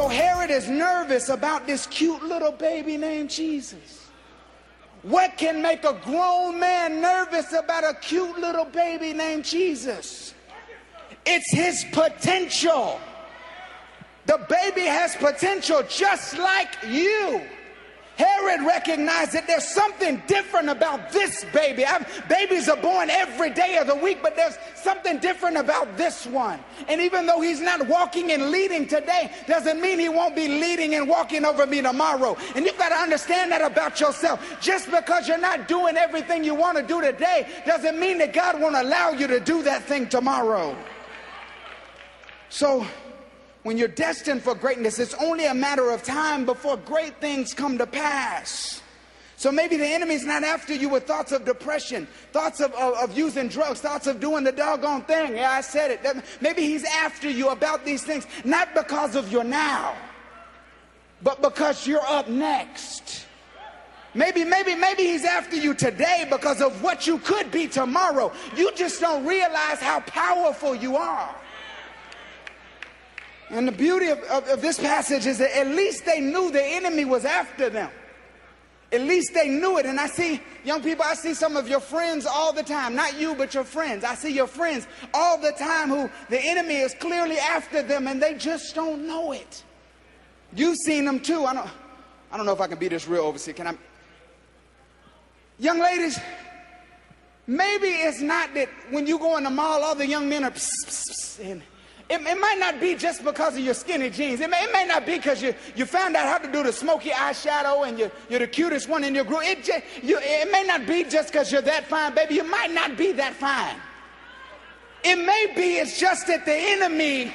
so Herod is nervous about this cute little baby named Jesus. What can make a grown man nervous about a cute little baby named Jesus? It's his potential. The baby has potential just like you. Herod recognized that there's something different about this baby. Babies are born every day of the week, but there's something different about this one. And even though he's not walking and leading today, doesn't mean he won't be leading and walking over me tomorrow. And you've got to understand that about yourself. Just because you're not doing everything you want to do today doesn't mean that God won't allow you to do that thing tomorrow. So when you're destined for greatness, it's only a matter of time before great things come to pass. So maybe the enemy's not after you with thoughts of depression, thoughts of using drugs, thoughts of doing the doggone thing. Yeah, I said it. Maybe he's after you about these things, not because of your now, but because you're up next. Maybe he's after you today because of what you could be tomorrow. You just don't realize how powerful you are. And the beauty of this passage is that at least they knew the enemy was after them. At least they knew it. And I see, young people, I see some of your friends all the time. Not you, but your friends. I see your friends all the time who the enemy is clearly after them and they just don't know it. You've seen them too. I don't know if I can be this real overseer. Can I? Young ladies, maybe it's not that when you go in the mall, all the young men are pss, pss, pss, and it might not be just because of your skinny jeans. It may not be because you found out how to do the smoky eyeshadow and you're the cutest one in your group. It may not be just because you're that fine, baby. You might not be that fine. It may be it's just that the enemy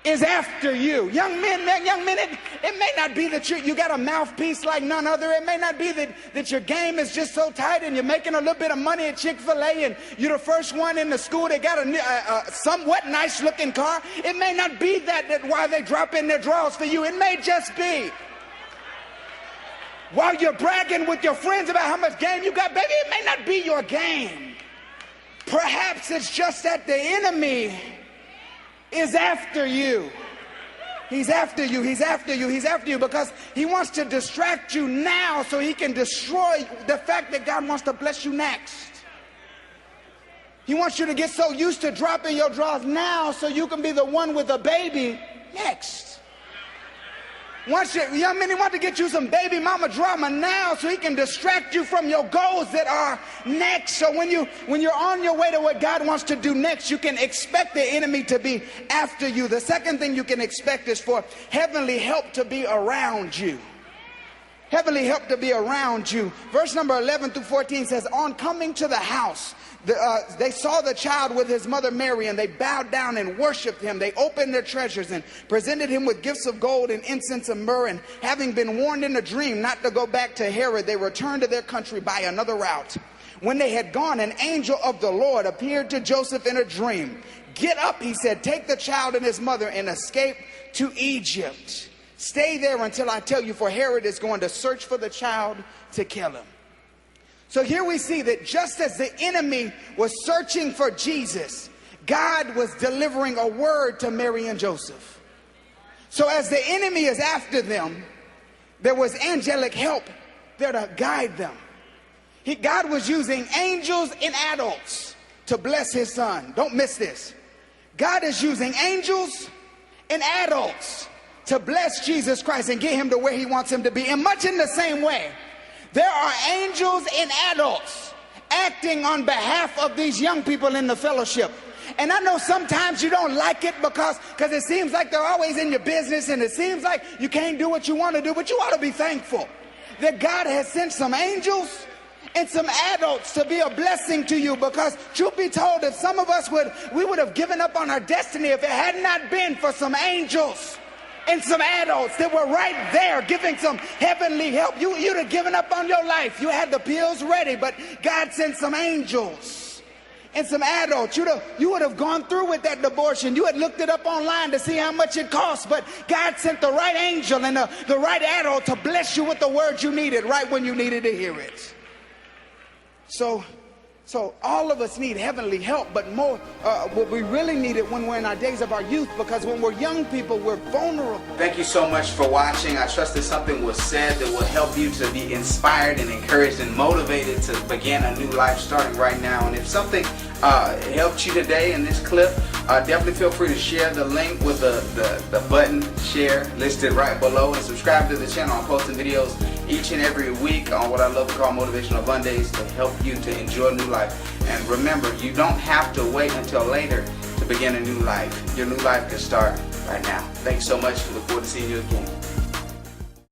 is after you. Young men, it may not be that you got a mouthpiece like none other. It may not be that your game is just so tight and you're making a little bit of money at Chick-fil-A and you're the first one in the school that got a somewhat nice looking car. It may not be that why they drop in their drawers for you. It may just be while you're bragging with your friends about how much game you got, baby, it may not be your game. Perhaps it's just that the enemy is after you. He's after you, he's after you, he's after you because he wants to distract you now so he can destroy the fact that God wants to bless you next. He wants you to get so used to dropping your drawers now so you can be the one with a baby next. Young men, he wants to get you some baby mama drama now so he can distract you from your goals that are next. So when you're on your way to what God wants to do next, you can expect the enemy to be after you. The second thing you can expect is for heavenly help to be around you. Heavenly help to be around you. Verse number 11 through 14 says, on coming to the house, they saw the child with his mother Mary, and they bowed down and worshiped him. They opened their treasures and presented him with gifts of gold and incense and myrrh. And having been warned in a dream not to go back to Herod, they returned to their country by another route. When they had gone, an angel of the Lord appeared to Joseph in a dream. Get up, he said, take the child and his mother and escape to Egypt. Stay there until I tell you, for Herod is going to search for the child to kill him. So here we see that just as the enemy was searching for Jesus, God was delivering a word to Mary and Joseph. So as the enemy is after them, there was angelic help there to guide them. God was using angels and adults to bless his son. Don't miss this. God is using angels and adults to bless Jesus Christ and get him to where he wants him to be. And much in the same way, there are angels and adults acting on behalf of these young people in the fellowship. And I know sometimes you don't like it because it seems like they're always in your business and it seems like you can't do what you want to do, but you ought to be thankful that God has sent some angels and some adults to be a blessing to you, because truth be told, if some of us we would have given up on our destiny if it had not been for some angels and some adults that were right there giving some heavenly help. You'd have given up on your life. You had the pills ready, but God sent some angels and some adults. You would have gone through with that abortion. You had looked it up online to see how much it cost, but God sent the right angel and the right adult to bless you with the word you needed right when you needed to hear it. So So all of us need heavenly help, but more, what we really need it when we're in our days of our youth, because when we're young people, we're vulnerable. Thank you so much for watching. I trust that something was said that will help you to be inspired and encouraged and motivated to begin a new life starting right now. And if something helped you today in this clip, definitely feel free to share the link with the button share listed right below, and subscribe to the channel. I'm posting videos each and every week on what I love to call Motivational Mondays to help you to enjoy a new life. And remember, you don't have to wait until later to begin a new life. Your new life can start right now. Thanks so much. Look forward to seeing you again.